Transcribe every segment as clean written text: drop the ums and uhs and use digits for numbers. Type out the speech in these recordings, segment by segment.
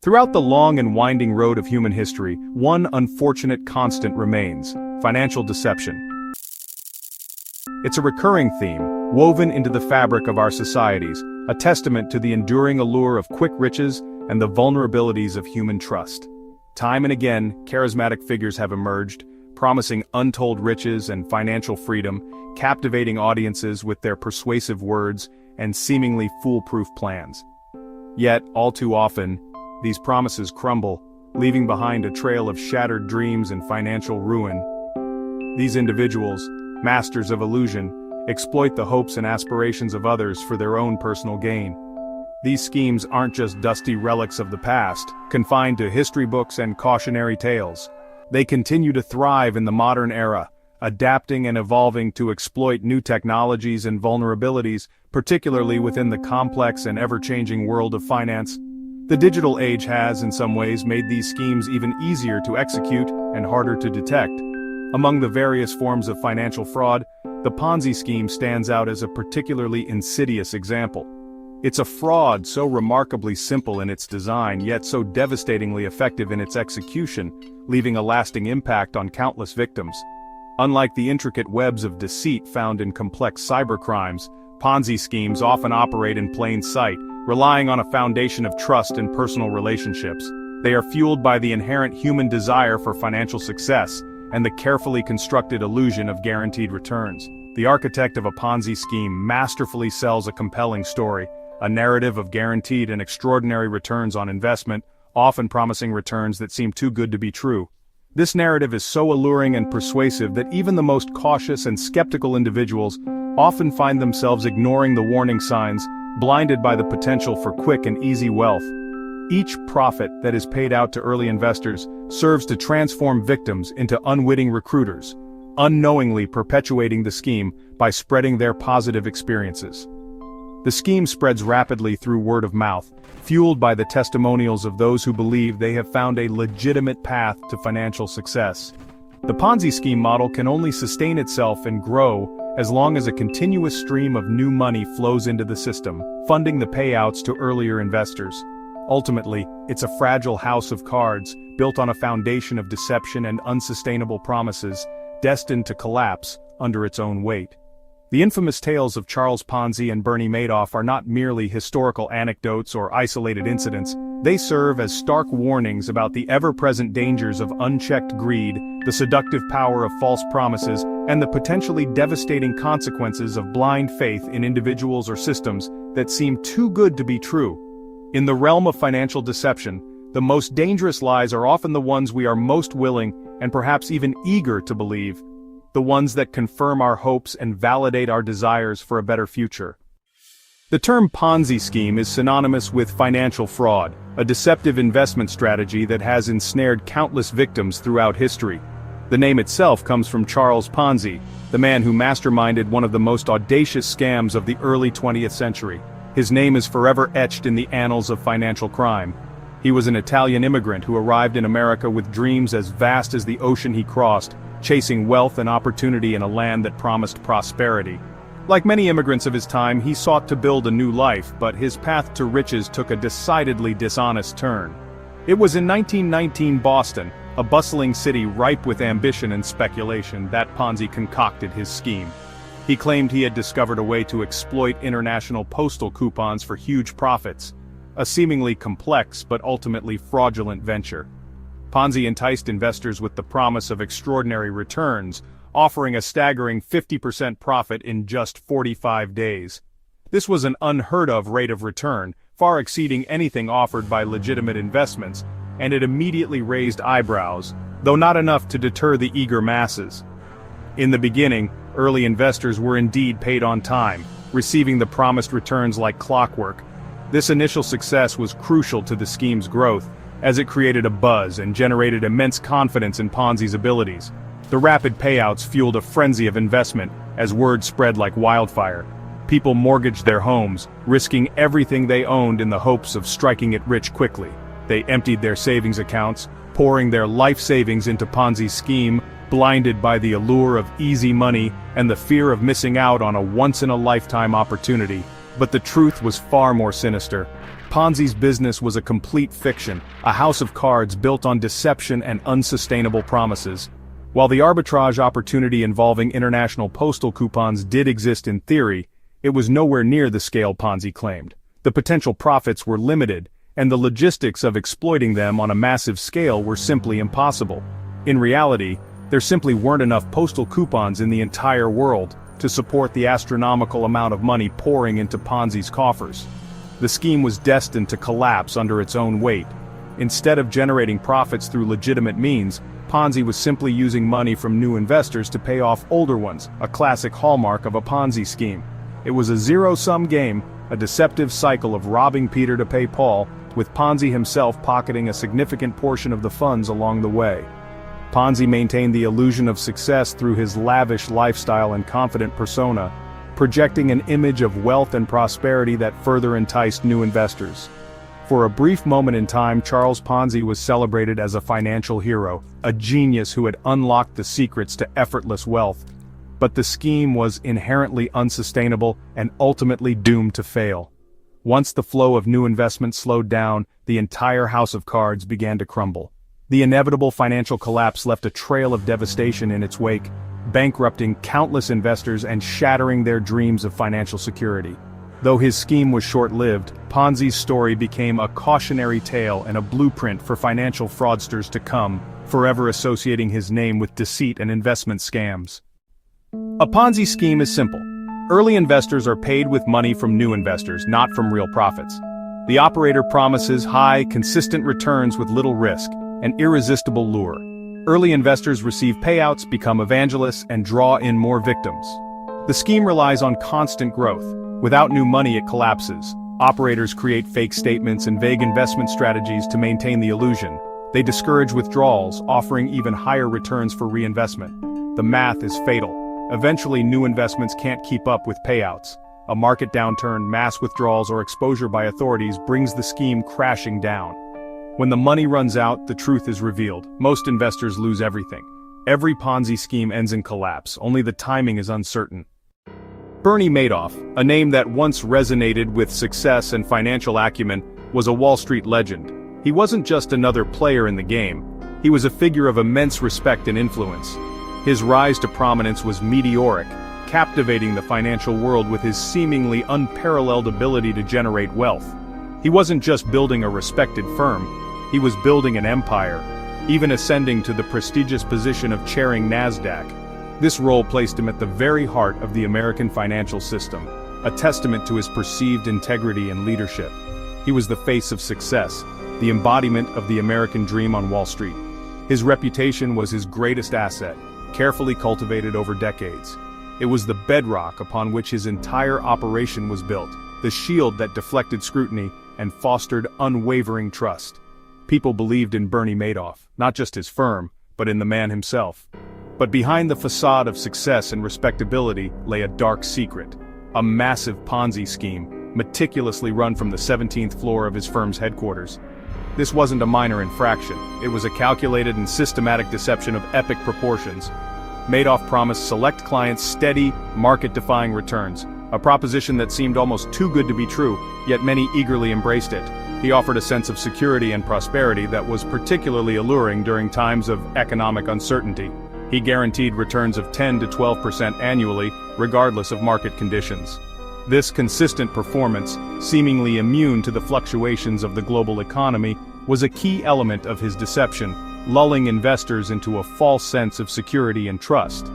Throughout the long and winding road of human history, one unfortunate constant remains: financial deception. It's a recurring theme, woven into the fabric of our societies, a testament to the enduring allure of quick riches and the vulnerabilities of human trust. Time and again, charismatic figures have emerged, promising untold riches and financial freedom, captivating audiences with their persuasive words and seemingly foolproof plans. Yet, all too often, these promises crumble, leaving behind a trail of shattered dreams and financial ruin. These individuals, masters of illusion, exploit the hopes and aspirations of others for their own personal gain. These schemes aren't just dusty relics of the past, confined to history books and cautionary tales. They continue to thrive in the modern era, adapting and evolving to exploit new technologies and vulnerabilities, particularly within the complex and ever-changing world of finance. The digital age has, in some ways, made these schemes even easier to execute and harder to detect. Among the various forms of financial fraud, the Ponzi scheme stands out as a particularly insidious example. It's a fraud so remarkably simple in its design, yet so devastatingly effective in its execution, leaving a lasting impact on countless victims. Unlike the intricate webs of deceit found in complex cybercrimes, Ponzi schemes often operate in plain sight, relying on a foundation of trust and personal relationships. They are fueled by the inherent human desire for financial success and the carefully constructed illusion of guaranteed returns. The architect of a Ponzi scheme masterfully sells a compelling story, a narrative of guaranteed and extraordinary returns on investment, often promising returns that seem too good to be true. This narrative is so alluring and persuasive that even the most cautious and skeptical individuals often find themselves ignoring the warning signs, blinded by the potential for quick and easy wealth. Each profit that is paid out to early investors serves to transform victims into unwitting recruiters, unknowingly perpetuating the scheme by spreading their positive experiences. The scheme spreads rapidly through word of mouth, fueled by the testimonials of those who believe they have found a legitimate path to financial success. The Ponzi scheme model can only sustain itself and grow as long as a continuous stream of new money flows into the system, funding the payouts to earlier investors. Ultimately, it's a fragile house of cards, built on a foundation of deception and unsustainable promises, destined to collapse under its own weight. The infamous tales of Charles Ponzi and Bernie Madoff are not merely historical anecdotes or isolated incidents. They serve as stark warnings about the ever-present dangers of unchecked greed, the seductive power of false promises, and the potentially devastating consequences of blind faith in individuals or systems that seem too good to be true. In the realm of financial deception, the most dangerous lies are often the ones we are most willing, and perhaps even eager to believe. The ones that confirm our hopes and validate our desires for a better future. The term Ponzi scheme is synonymous with financial fraud, a deceptive investment strategy that has ensnared countless victims throughout history. The name itself comes from Charles Ponzi, the man who masterminded one of the most audacious scams of the early 20th century. His name is forever etched in the annals of financial crime. He was an Italian immigrant who arrived in America with dreams as vast as the ocean he crossed, chasing wealth and opportunity in a land that promised prosperity. Like many immigrants of his time, he sought to build a new life, but his path to riches took a decidedly dishonest turn. It was in 1919 Boston, a bustling city ripe with ambition and speculation, that Ponzi concocted his scheme. He claimed he had discovered a way to exploit international postal coupons for huge profits, a seemingly complex but ultimately fraudulent venture. Ponzi enticed investors with the promise of extraordinary returns, offering a staggering 50% profit in just 45 days. This was an unheard-of rate of return, far exceeding anything offered by legitimate investments, and it immediately raised eyebrows, though not enough to deter the eager masses. In the beginning, early investors were indeed paid on time, receiving the promised returns like clockwork. This initial success was crucial to the scheme's growth, as it created a buzz and generated immense confidence in Ponzi's abilities. The rapid payouts fueled a frenzy of investment, as word spread like wildfire. People mortgaged their homes, risking everything they owned in the hopes of striking it rich quickly. They emptied their savings accounts, pouring their life savings into Ponzi's scheme, blinded by the allure of easy money and the fear of missing out on a once-in-a-lifetime opportunity. But the truth was far more sinister. Ponzi's business was a complete fiction, a house of cards built on deception and unsustainable promises. While the arbitrage opportunity involving international postal coupons did exist in theory, it was nowhere near the scale Ponzi claimed. The potential profits were limited, and the logistics of exploiting them on a massive scale were simply impossible. In reality, there simply weren't enough postal coupons in the entire world to support the astronomical amount of money pouring into Ponzi's coffers. The scheme was destined to collapse under its own weight. Instead of generating profits through legitimate means, Ponzi was simply using money from new investors to pay off older ones, a classic hallmark of a Ponzi scheme. It was a zero-sum game, a deceptive cycle of robbing Peter to pay Paul, with Ponzi himself pocketing a significant portion of the funds along the way. Ponzi maintained the illusion of success through his lavish lifestyle and confident persona, projecting an image of wealth and prosperity that further enticed new investors. For a brief moment in time, Charles Ponzi was celebrated as a financial hero, a genius who had unlocked the secrets to effortless wealth. But the scheme was inherently unsustainable and ultimately doomed to fail. Once the flow of new investments slowed down, the entire house of cards began to crumble. The inevitable financial collapse left a trail of devastation in its wake, bankrupting countless investors and shattering their dreams of financial security. Though his scheme was short-lived, Ponzi's story became a cautionary tale and a blueprint for financial fraudsters to come, forever associating his name with deceit and investment scams. A Ponzi scheme is simple. Early investors are paid with money from new investors, not from real profits. The operator promises high, consistent returns with little risk, an irresistible lure. Early investors receive payouts, become evangelists, and draw in more victims. The scheme relies on constant growth. Without new money, it collapses. Operators create fake statements and vague investment strategies to maintain the illusion. They discourage withdrawals, offering even higher returns for reinvestment. The math is fatal. Eventually, new investments can't keep up with payouts. A market downturn, mass withdrawals, or exposure by authorities brings the scheme crashing down. When the money runs out, the truth is revealed. Most investors lose everything. Every Ponzi scheme ends in collapse, only the timing is uncertain. Bernie Madoff, a name that once resonated with success and financial acumen, was a Wall Street legend. He wasn't just another player in the game. He was a figure of immense respect and influence. His rise to prominence was meteoric, captivating the financial world with his seemingly unparalleled ability to generate wealth. He wasn't just building a respected firm, he was building an empire, even ascending to the prestigious position of chairing NASDAQ. This role placed him at the very heart of the American financial system, a testament to his perceived integrity and leadership. He was the face of success, the embodiment of the American dream on Wall Street. His reputation was his greatest asset, carefully cultivated over decades. It was the bedrock upon which his entire operation was built, the shield that deflected scrutiny and fostered unwavering trust. People believed in Bernie Madoff, not just his firm, but in the man himself. But behind the facade of success and respectability lay a dark secret, a massive Ponzi scheme, meticulously run from the 17th floor of his firm's headquarters. This wasn't a minor infraction, it was a calculated and systematic deception of epic proportions. Madoff promised select clients steady, market-defying returns, a proposition that seemed almost too good to be true, yet many eagerly embraced it. He offered a sense of security and prosperity that was particularly alluring during times of economic uncertainty. He guaranteed returns of 10 to 12% annually, regardless of market conditions. This consistent performance, seemingly immune to the fluctuations of the global economy, was a key element of his deception, lulling investors into a false sense of security and trust.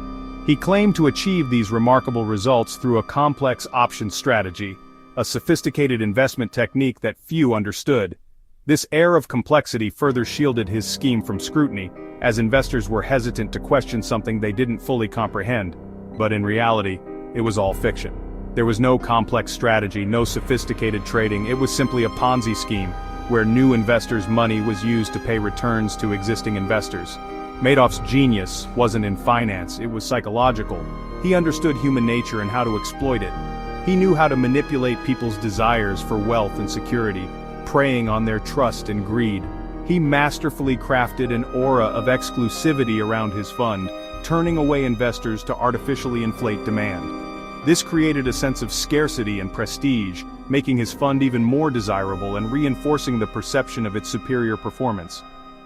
He claimed to achieve these remarkable results through a complex option strategy, a sophisticated investment technique that few understood. This air of complexity further shielded his scheme from scrutiny, as investors were hesitant to question something they didn't fully comprehend. But in reality, it was all fiction. There was no complex strategy, no sophisticated trading. It was simply a Ponzi scheme, where new investors' money was used to pay returns to existing investors. Madoff's genius wasn't in finance, it was psychological. He understood human nature and how to exploit it. He knew how to manipulate people's desires for wealth and security, preying on their trust and greed. He masterfully crafted an aura of exclusivity around his fund, turning away investors to artificially inflate demand. This created a sense of scarcity and prestige, making his fund even more desirable and reinforcing the perception of its superior performance.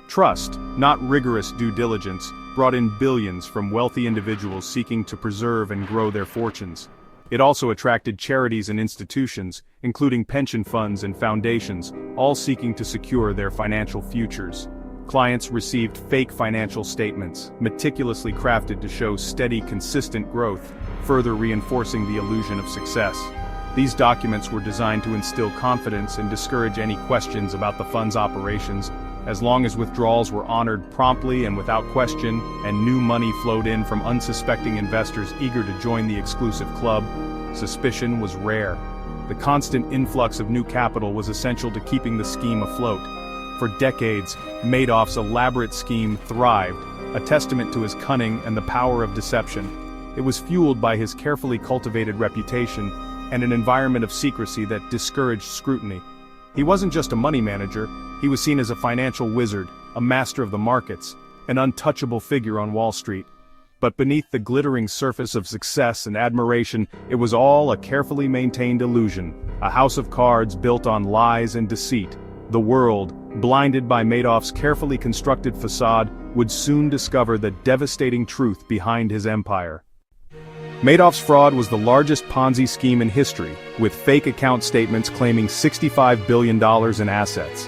Trust, not rigorous due diligence, brought in billions from wealthy individuals seeking to preserve and grow their fortunes. It also attracted charities and institutions, including pension funds and foundations, all seeking to secure their financial futures. Clients received fake financial statements, meticulously crafted to show steady, consistent growth, further reinforcing the illusion of success. These documents were designed to instill confidence and discourage any questions about the fund's operations, as long as withdrawals were honored promptly and without question, and new money flowed in from unsuspecting investors eager to join the exclusive club. Suspicion was rare. The constant influx of new capital was essential to keeping the scheme afloat. For decades, Madoff's elaborate scheme thrived, a testament to his cunning and the power of deception. It was fueled by his carefully cultivated reputation and an environment of secrecy that discouraged scrutiny. He wasn't just a money manager, he was seen as a financial wizard, a master of the markets, an untouchable figure on Wall Street. But beneath the glittering surface of success and admiration, it was all a carefully maintained illusion, a house of cards built on lies and deceit. The world, blinded by Madoff's carefully constructed facade, would soon discover the devastating truth behind his empire. Madoff's fraud was the largest Ponzi scheme in history, with fake account statements claiming $65 billion in assets.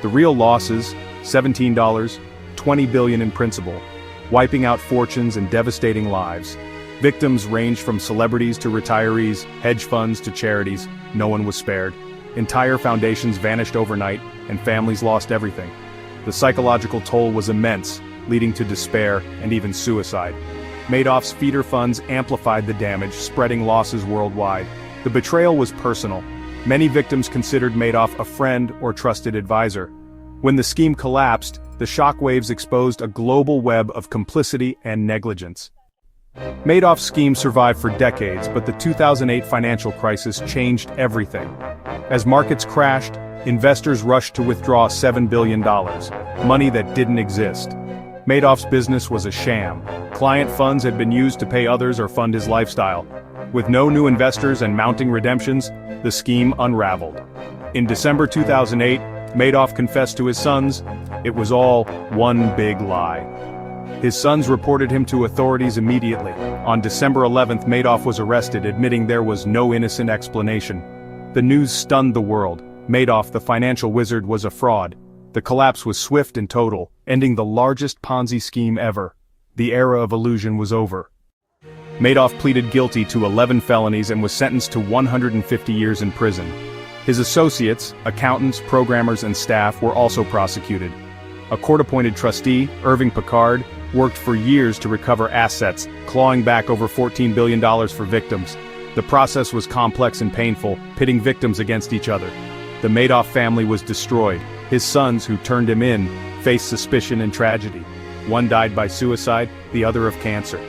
The real losses, $17, $20 billion in principal, wiping out fortunes and devastating lives. Victims ranged from celebrities to retirees, hedge funds to charities. No one was spared. Entire foundations vanished overnight, and families lost everything. The psychological toll was immense, leading to despair and even suicide. Madoff's feeder funds amplified the damage, spreading losses worldwide. The betrayal was personal. Many victims considered Madoff a friend or trusted advisor. When the scheme collapsed, the shockwaves exposed a global web of complicity and negligence. Madoff's scheme survived for decades, but the 2008 financial crisis changed everything. As markets crashed, investors rushed to withdraw $7 billion, money that didn't exist. Madoff's business was a sham. Client funds had been used to pay others or fund his lifestyle. With no new investors and mounting redemptions, the scheme unraveled. In December 2008, Madoff confessed to his sons, it was all one big lie. His sons reported him to authorities immediately. On December 11th, Madoff was arrested, admitting there was no innocent explanation. The news stunned the world. Madoff, the financial wizard, was a fraud. The collapse was swift and total, ending the largest Ponzi scheme ever. The era of illusion was over. Madoff pleaded guilty to 11 felonies and was sentenced to 150 years in prison. His associates, accountants, programmers, and staff were also prosecuted. A court-appointed trustee, Irving Picard, worked for years to recover assets, clawing back over $14 billion for victims. The process was complex and painful, pitting victims against each other. The Madoff family was destroyed. His sons, who turned him in, faced suspicion and tragedy. One died by suicide, the other of cancer.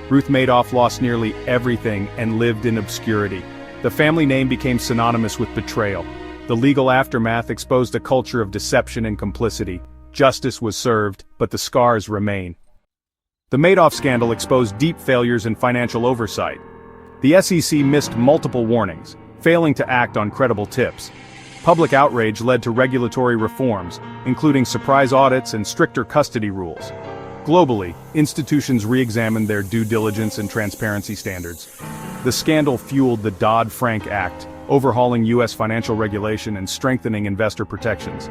Ruth Madoff lost nearly everything and lived in obscurity. The family name became synonymous with betrayal. The legal aftermath exposed a culture of deception and complicity. Justice was served, but the scars remain. The Madoff scandal exposed deep failures in financial oversight. The SEC missed multiple warnings, failing to act on credible tips. Public outrage led to regulatory reforms, including surprise audits and stricter custody rules. Globally, institutions re-examined their due diligence and transparency standards. The scandal fueled the Dodd-Frank Act, overhauling U.S. financial regulation and strengthening investor protections.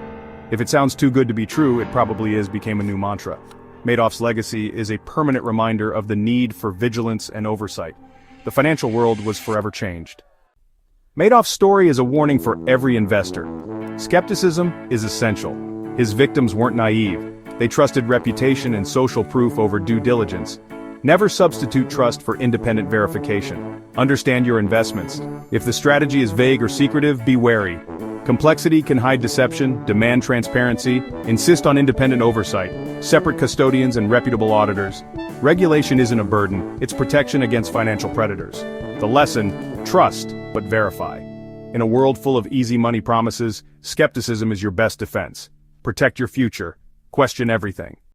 If it sounds too good to be true, it probably is, became a new mantra. Madoff's legacy is a permanent reminder of the need for vigilance and oversight. The financial world was forever changed. Madoff's story is a warning for every investor. Skepticism is essential. His victims weren't naive. They trusted reputation and social proof over due diligence. Never substitute trust for independent verification. Understand your investments. If the strategy is vague or secretive, be wary. Complexity can hide deception, demand transparency, insist on independent oversight, separate custodians and reputable auditors. Regulation isn't a burden, it's protection against financial predators. The lesson, trust, but verify. In a world full of easy money promises, skepticism is your best defense. Protect your future. Question everything.